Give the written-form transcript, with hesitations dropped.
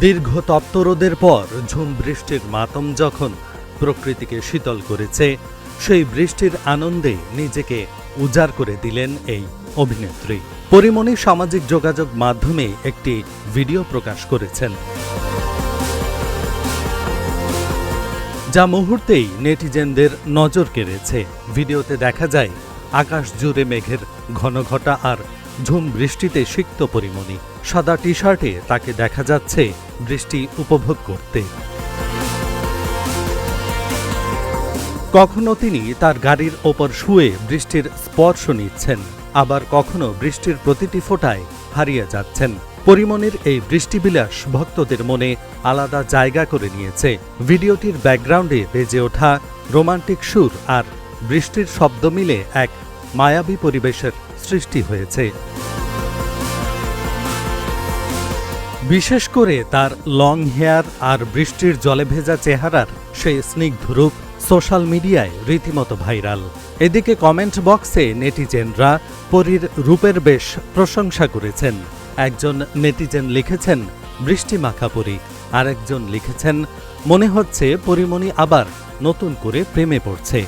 দীর্ঘ তপ্তরোদের পর ঝুম বৃষ্টির মাতম যখন প্রকৃতিকে শীতল করেছে, সেই বৃষ্টির আনন্দে নিজেকে উজাড় করে দিলেন এই অভিনেত্রী। পরিমণি সামাজিক যোগাযোগ মাধ্যমে একটি ভিডিও প্রকাশ করেছেন, যা মুহূর্তেই নেটিজেনদের নজর কেড়েছে। ভিডিওতে দেখা যায় আকাশ জুড়ে মেঘের ঘনঘটা আর ঝুম বৃষ্টিতে সিক্ত পরিমণি। সাদা টি শার্টে তাকে দেখা যাচ্ছে বৃষ্টি উপভোগ করতে। কখনো তিনি তার গাড়ির ওপর শুয়ে বৃষ্টির স্পর্শ নিচ্ছেন, আবার কখনো বৃষ্টির প্রতিটি ফোঁটায় হারিয়ে যাচ্ছেন। পরিমণির এই বৃষ্টিবিলাস ভক্তদের মনে আলাদা জায়গা করে নিয়েছে। ভিডিওটির ব্যাকগ্রাউন্ডে বেজে ওঠা রোমান্টিক সুর আর বৃষ্টির শব্দ মিলে এক মায়াবী পরিবেশের সৃষ্টি হয়েছে। বিশেষ করে তার লং হেয়ার আর বৃষ্টির জলে ভেজা চেহারার সেই স্নিগ্ধ রূপ সোশ্যাল মিডিয়ায় রীতিমতো ভাইরাল। এদিকে কমেন্ট বক্সে নেটিজেনরা পরীর রূপের বেশ প্রশংসা করেছেন। একজন নেটিজেন লিখেছেন, বৃষ্টি মাখা পরী। আরেকজন লিখেছেন, মনে হচ্ছে পরিমণি আবার নতুন করে প্রেমে পড়ছে।